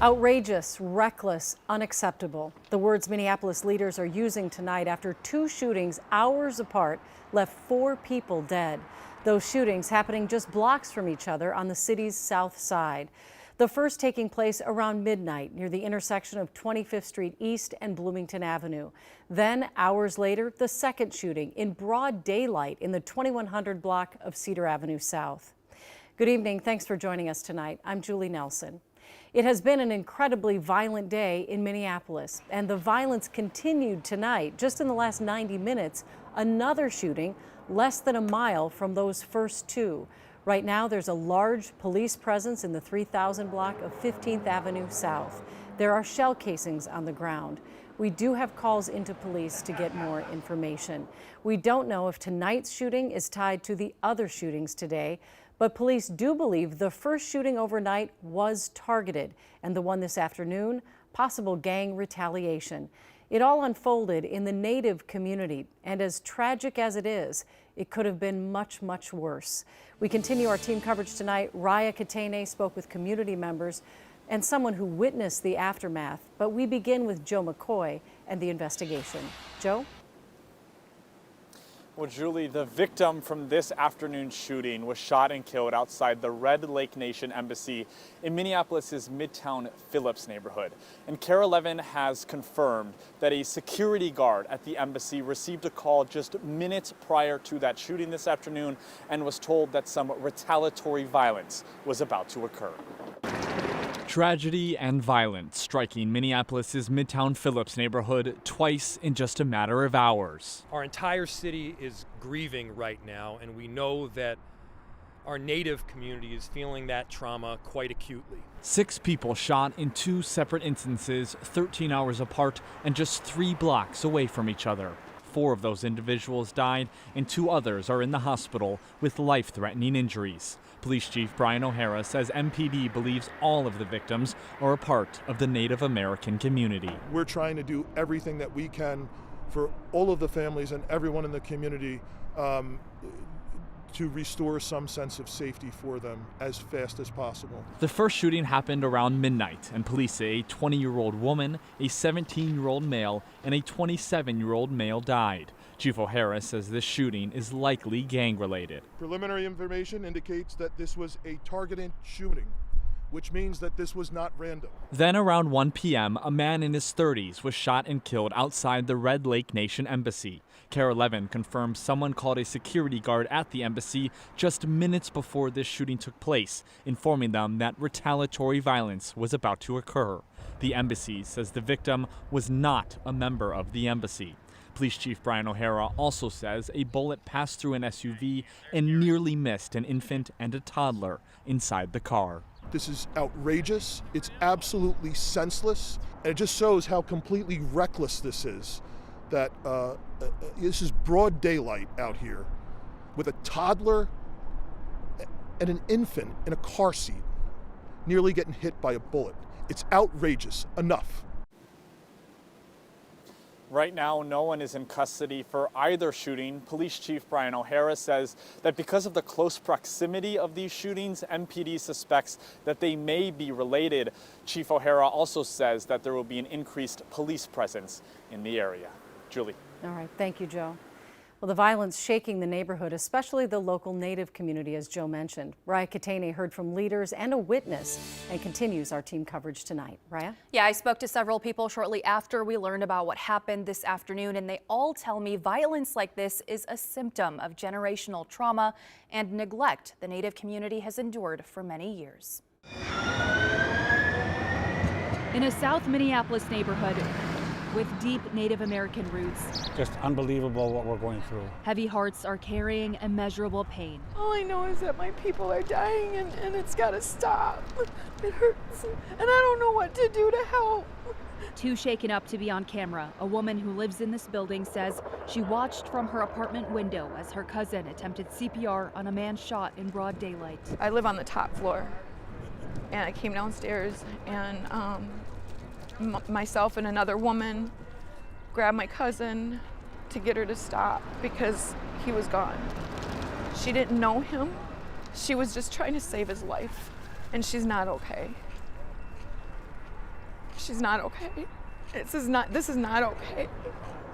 Outrageous, reckless, unacceptable. The words Minneapolis leaders are using tonight after two shootings hours apart left 4 people dead. Those shootings happening just blocks from each other on the city's south side. The first taking place around midnight near the intersection of 25th Street East and Bloomington Avenue. Then, hours later, the second shooting in broad daylight in the 2100 block of Cedar Avenue South. Good evening. Thanks for joining us tonight. I'm Julie Nelson. It has been an incredibly violent day in Minneapolis, and the violence continued tonight. Just in the last 90 minutes, another shooting less than a mile from those first two. Right now, there's a large police presence in the 3000 block of 15th Avenue South. There are shell casings on the ground. We do have calls into police to get more information. We don't know if tonight's shooting is tied to the other shootings today, but police do believe the first shooting overnight was targeted, and the one this afternoon, possible gang retaliation. It all unfolded in the Native community, and as tragic as it is, it could have been much, much worse. We continue our team coverage tonight. Raya Katene spoke with community members and someone who witnessed the aftermath, but we begin with Joe McCoy and the investigation. Joe? Well, Julie, the victim from this afternoon's shooting was shot and killed outside the Red Lake Nation Embassy in Minneapolis's Midtown Phillips neighborhood. And KARE 11 has confirmed that a security guard at the embassy received a call just minutes prior to that shooting this afternoon and was told that some retaliatory violence was about to occur. Tragedy and violence striking Minneapolis's Midtown Phillips neighborhood twice in just a matter of hours. Our entire city is grieving right now, and we know that our Native community is feeling that trauma quite acutely. 6 people shot in 2 separate instances, 13 hours apart and just 3 blocks away from each other. 4 of those individuals died, and 2 others are in the hospital with life-threatening injuries. Police Chief Brian O'Hara says MPD believes all of the victims are a part of the Native American community. We're trying to do everything that we can for all of the families and everyone in the community to restore some sense of safety for them as fast as possible. The first shooting happened around midnight, and police say a 20-year-old woman, a 17-year-old male, and a 27-year-old male died. Chief O'Hara says this shooting is likely gang-related. Preliminary information indicates that this was a targeted shooting, which means that this was not random. Then around 1 p.m., a man in his 30s was shot and killed outside the Red Lake Nation Embassy. KARE 11 confirms someone called a security guard at the embassy just minutes before this shooting took place, informing them that retaliatory violence was about to occur. The embassy says the victim was not a member of the embassy. Police Chief Brian O'Hara also says a bullet passed through an SUV and nearly missed an infant and a toddler inside the car. This is outrageous, it's absolutely senseless, and it just shows how completely reckless this is. That this is broad daylight out here with a toddler and an infant in a car seat nearly getting hit by a bullet. It's outrageous. Enough. Right now, no one is in custody for either shooting. Police Chief Brian O'Hara says that because of the close proximity of these shootings, MPD suspects that they may be related. Chief O'Hara also says that there will be an increased police presence in the area. Julie. All right. Thank you, Joe. Well, the violence shaking the neighborhood, especially the local Native community, as Joe mentioned. Raya Katene heard from leaders and a witness and continues our team coverage tonight. Raya? Yeah, I spoke to several people shortly after we learned about what happened this afternoon, and they all tell me violence like this is a symptom of generational trauma and neglect the Native community has endured for many years. In a South Minneapolis neighborhood with deep Native American roots. Just unbelievable what we're going through. Heavy hearts are carrying immeasurable pain. All I know is that my people are dying and it's gotta stop. It hurts and I don't know what to do to help. Too shaken up to be on camera, a woman who lives in this building says she watched from her apartment window as her cousin attempted CPR on a man shot in broad daylight. I live on the top floor and I came downstairs and myself and another woman grabbed my cousin to get her to stop because he was gone. She didn't know him. She was just trying to save his life, and she's not okay. she's not okay. This is not okay.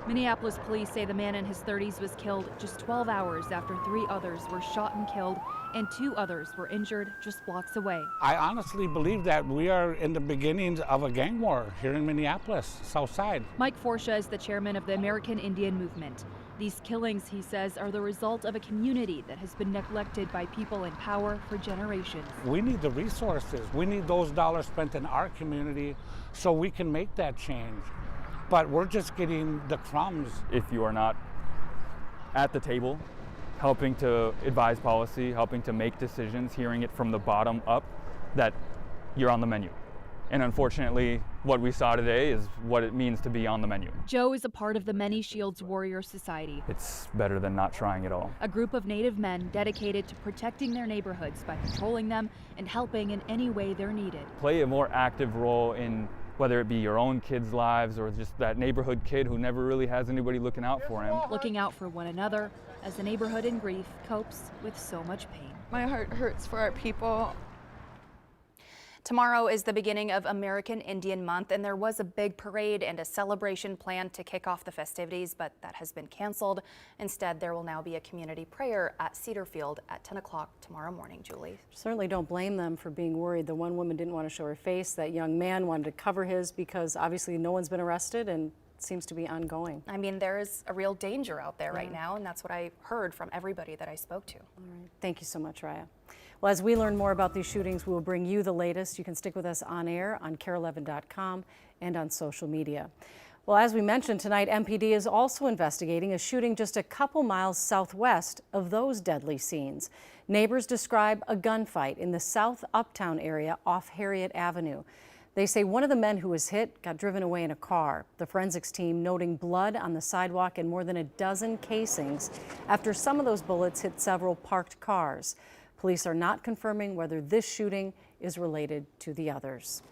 Minneapolis police say the man in his 30s was killed just 12 hours after 3 others were shot and killed, and 2 others were injured just blocks away. I honestly believe that we are in the beginnings of a gang war here in Minneapolis, South Side. Mike Forsha is the chairman of the American Indian Movement. These killings, he says, are the result of a community that has been neglected by people in power for generations. We need the resources. We need those dollars spent in our community so we can make that change. But we're just getting the crumbs. If you are not at the table, helping to advise policy, helping to make decisions, hearing it from the bottom up, that you're on the menu. And unfortunately, what we saw today is what it means to be on the menu. Joe is a part of the Many Shields Warrior Society, It's better than not trying at all. a group of Native men dedicated to protecting their neighborhoods by patrolling them and helping in any way they're needed. Play a more active role in whether it be your own kids' lives or just that neighborhood kid who never really has anybody looking out for him. Looking out for one another as the neighborhood in grief copes with so much pain. My heart hurts for our people. Tomorrow is the beginning of American Indian Month, and there was a big parade and a celebration planned to kick off the festivities, but that has been canceled. Instead, there will now be a community prayer at Cedar Field at 10 o'clock tomorrow morning, Julie. Certainly don't blame them for being worried. The one woman didn't want to show her face. That young man wanted to cover his because obviously no one's been arrested and it seems to be ongoing. I mean, there is a real danger out there right now, and that's what I heard from everybody that I spoke to. All right. Thank you so much, Raya. Well, as we learn more about these shootings, we will bring you the latest. You can stick with us on air on KARE11.com and on social media. Well, as we mentioned tonight, MPD is also investigating a shooting just a couple miles southwest of those deadly scenes. Neighbors describe a gunfight in the South Uptown area off Harriet Avenue. They say one of the men who was hit got driven away in a car. The forensics team noting blood on the sidewalk and more than a dozen casings after some of those bullets hit several parked cars. Police are not confirming whether this shooting is related to the others.